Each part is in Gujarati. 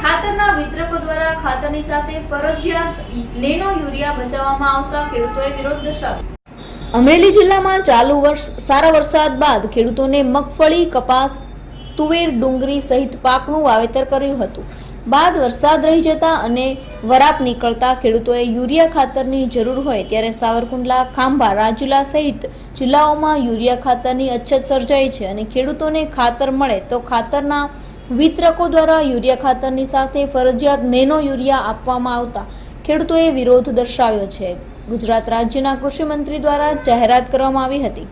ખાતરના વિતરકો દ્વારા ખાતરની સાથે ફરજિયાત નેનો યુરિયા બચાવવામાં આવતા ખેડૂતોએ વિરોધ દર્શાવ્યો। અમરેલી જિલ્લામાં ચાલુ વર્ષ સારા વરસાદ બાદ ખેડૂતોને મગફળી, કપાસ, તુવેર, ડુંગળી સહિત પાકનું વાવેતર કર્યું હતું। બાદ વરસાદ રહી જતા અને વરાપ નીકળતા ખેડૂતોએ યુરિયા ખાતરની જરૂર હોય ત્યારે સાવરકુંડલા, ખાંભા, રાજુલા સહિત જિલ્લાઓમાં યુરિયા ખાતરની અછત સર્જાઈ છે અને ખેડૂતોને ખાતર મળે તો ખાતરના વિતરકો દ્વારા યુરિયા ખાતરની સાથે ફરજિયાત નેનો યુરિયા આપવામાં આવતા ખેડૂતોએ વિરોધ દર્શાવ્યો છે। ગુજરાત રાજ્યના કૃષિ મંત્રી દ્વારા જાહેરાત કરવામાં આવી હતી।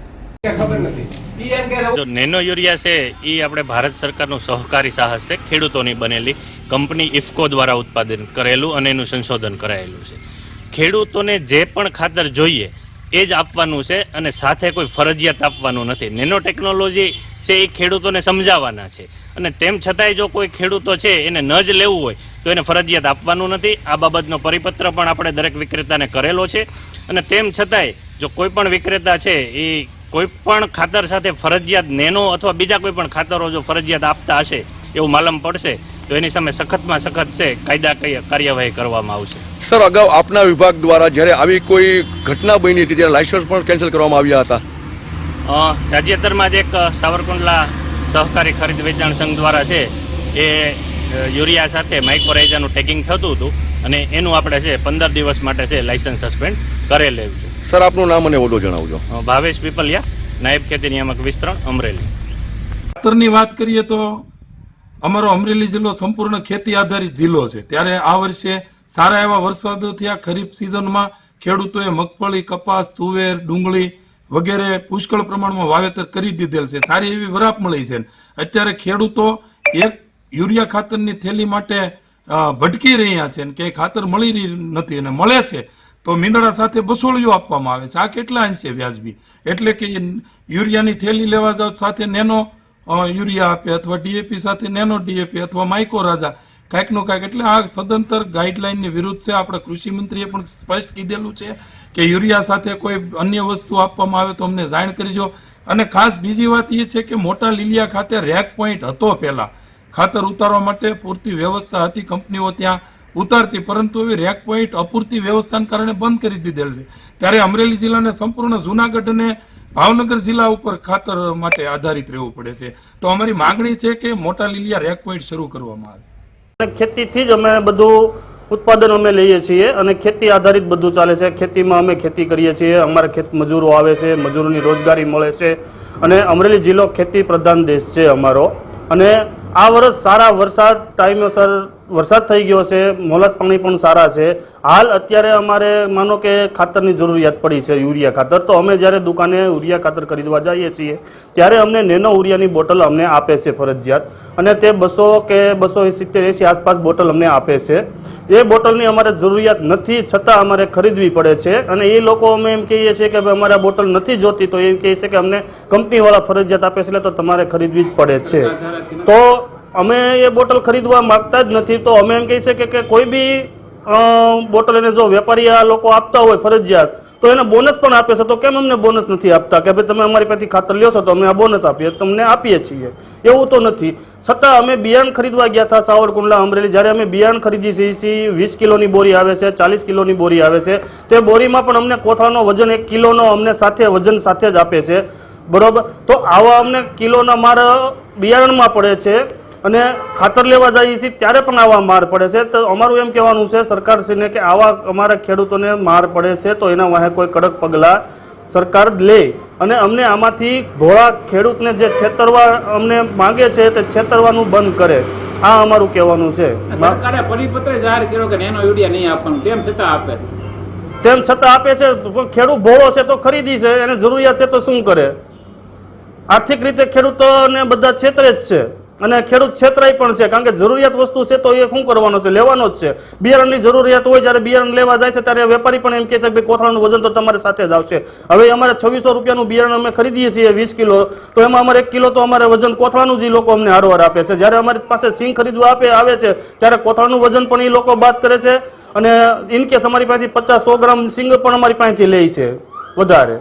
जो नेनो यूरिया से ये अपने भारत सरकार सहकारी साहस से खेडूतोनी बनेली कंपनी इफ्को द्वारा उत्पादन करेलू अने एनुं संशोधन करायेलुं छे। खेडूतोने जे पण खातर जोईए ए ज आपवानुं छे अने साथे कोई फरजियात आपवानुं नथी। नेनो टेक्नोलॉजी छे ए खेडूतोने समजाववाना छे अने तेम छतांय जो कोई खेडूतो छे एने न ज लेवुं होय तो एने फरजियात आपवानुं नथी। आ बाबतनो परिपत्र पण आपणे दरेक विक्रेताने करेलो छे अने तेम छतांय जो कोई पण विक्रेता छे ए कोईपण खातर साथे फरजियात नेनो अथवा बीजा कोईपण खातरो जो फरजियात आपता हशे एवुं मालूम पड़शे तो एनी सामे सख्तमां सख्त छे कायदाकीय कार्यवाही करवामां आवशे। सर, अगाऊ आपना विभाग द्वारा ज्यारे आवी कोई घटना बनी हती त्यारे लाइसेंस पण केन्सल करवामां आव्या हता। ताजेतरमां ज एक सावरकुंडला सहकारी खरीद वेचाण संघ द्वारा छे ए युरिया साथे माइक्रोराइजानुं टेगिंग थतुं हतुं अने एनुं आपणे छे 15 दिवस माटे छे लाइसेंस सस्पेन्ड करेલું છે। सर, आपનું नाम અને હોદ્દો જણાવજો। ભાવેશ પીપલિયા, નાયબ ખેતી નિયામક વિસ્તરણ, અમરેલી। ખાતરની વાત કરીએ તો અમારો અમરેલી જિલ્લો સંપૂર્ણ ખેતી આધારિત જિલ્લો છે, ત્યારે આ વર્ષે સારા એવા વરસાદો થયા। ખરીફ સિઝનમાં ખેડૂતોએ મગફળી, કપાસ, તુવેર, ડુંગળી વગેરે પુષ્કળ પ્રમાણમાં વાવેતર કરી દીધેલ છે। સારી એવી વરાપ મળી છે। અત્યારે ખેડૂતો એક યુરિયા ખાતરની થેલી માટે ભટકી રહ્યા છે કે ખાતર મળી નથી અને મળે છે તો મીંદડા સાથે બસોળીઓ આપવામાં આવે છે। આ કેટલા અંશે વ્યાજબી? એટલે કે યુરિયાની થેલી લેવા જાવ સાથે નેનો યુરિયા આપે અથવા ડીએપી સાથે નેનો ડીએપી અથવા માઇકો રાજા કાંઈકનું કાંઈક। એટલે આ સદંતર ગાઈડલાઇનની વિરુદ્ધ છે। આપણે કૃષિ મંત્રીએ પણ સ્પષ્ટ કીધેલું છે કે યુરિયા સાથે કોઈ અન્ય વસ્તુ આપવામાં આવે તો અમને જાણ કરજો। અને ખાસ બીજી વાત એ છે કે મોટા લીલિયા ખાતે રેક પોઈન્ટ હતો, પહેલાં ખાતર ઉતારવા માટે પૂરતી વ્યવસ્થા હતી, કંપનીઓ ત્યાં ઉતારતી, પરંતુ હવે રેક પોઈન્ટ અપૂરતી વ્યવસ્થાને કારણે બંધ કરી દીધેલ છે। ત્યારે અમરેલી જિલ્લાને સંપૂર્ણ જૂનાગઢ અને ભાવનગર જિલ્લા ઉપર ખાતર માટે આધારિત રહેવું પડે છે। તો અમારી માંગણી છે કે મોટા લીલિયા રેક પોઈન્ટ શરૂ કરવામાં આવે। ખેતીથી જ અમે બધું ઉત્પાદન અમે લઈએ છીએ અને ખેતી આધારિત બધું ચાલે છે। ખેતીમાં અમે ખેતી કરીએ છીએ, અમારા ખેત મજૂરો આવે છે, મજૂરોની રોજગારી મળે છે અને અમરેલી જિલ્લો ખેતી પ્રધાન દેશ છે અમારો। અને આ વર્ષ સારા વરસાદ ટાઈમેસર વરસાદ થઈ ગયો છે, મોલાદ પાણી પણ સારા છે। હાલ અત્યારે અમારે માનો કે ખાતરની જરૂરિયાત પડી છે, યુરિયા ખાતર, તો અમે જ્યારે દુકાને યુરિયા ખાતર ખરીદવા જઈએ છીએ ત્યારે અમને નેનો યુરિયાની બોટલ અમને આપે છે ફરજિયાત, અને તે 200 કે 270-80 આસપાસ બોટલ અમને આપે છે। એ બોટલની અમારે જરૂરિયાત નથી છતાં અમારે ખરીદવી પડે છે અને એ લોકો અમે એમ કહીએ છીએ કે અમારે આ બોટલ નથી જોતી તો એ કહે છે કે અમને કંપનીવાળા ફરજિયાત આપે છે તો તમારે ખરીદવી જ પડે છે। તો અમે એ બોટલ ખરીદવા માંગતા જ નથી। તો અમે એમ કહીએ છીએ કે કોઈ બી બોટલ એને જો વેપારી આ લોકો આપતા હોય ફરજિયાત તો એને બોનસ પણ આપે છે, તો કેમ અમને બોનસ નથી આપતા કે ભાઈ તમે અમારી પાસેથી ખાતર લ્યો છો તો અમે આ બોનસ આપીએ, તમને આપીએ છીએ, એવું તો નથી। છતાં અમે બિયારણ ખરીદવા ગયા હતા સાવરકુંડલા, અમરેલી, જ્યારે અમે બિયારણ ખરીદી છીએ 20 કિલોની બોરી આવે છે, 40 કિલોની બોરી આવે છે, તે બોરીમાં પણ અમને કોથળાનો વજન 1 કિલોનો અમને સાથે વજન સાથે જ આપે છે, બરોબર। તો આવા અમને કિલોના માર બિયારણમાં પડે છે અને ખાતર લેવા જઈએ છીએ ત્યારે પણ આવા માર પડે છે। તો અમારું એમ કહેવાનું છે સરકારશ્રીને કે આવા અમારા ખેડૂતોને માર પડે છે તો એના વાહે કોઈ કડક પગલાં સરકાર લે અને અમને આમાંથી ભોળા ખેડૂતને જે છેતરવા અમને માંગે છે તે છેતરવાનું બંધ કરે, આ અમારું કહેવાનું છે। સરકારે પરિપત્ર જાહેર કર્યો કે નેનો યુરિયા નહીં આપવાનું, તેમ છતાં આપે છે। ખેડૂત ભોળો છે તો ખરીદી છે, એને જરૂરિયાત છે તો શું કરે? આર્થિક રીતે ખેડૂતોને બધા છેતરે જ છે અને ખેડૂત છેતરાય પણ છે, કારણ કે જરૂરિયાત વસ્તુ છે તો એ શું કરવાનો છે? લેવાનો જ છે। બિયારણની જરૂરિયાત હોય, જ્યારે બિયારણ લેવા જાય છે ત્યારે વેપારી પણ એમ કહે છે કે કોથળાનું વજન તો તમારે સાથે જ આવશે। હવે અમારે 2600 રૂપિયાનું બિયારણ અમે ખરીદીએ છીએ 20 કિલો, તો એમાં અમારે 1 કિલો તો અમારે વજન કોથળાનું જ લોકો અમને હારવાર આપે છે। જ્યારે અમારી પાસે સિંગ ખરીદવા આવે છે ત્યારે કોથળાનું વજન પણ એ લોકો બાદ કરે છે અને ઇનકેસ અમારી પાસેથી 50-100 ગ્રામ સિંગ પણ અમારી પાસેથી લે છે વધારે।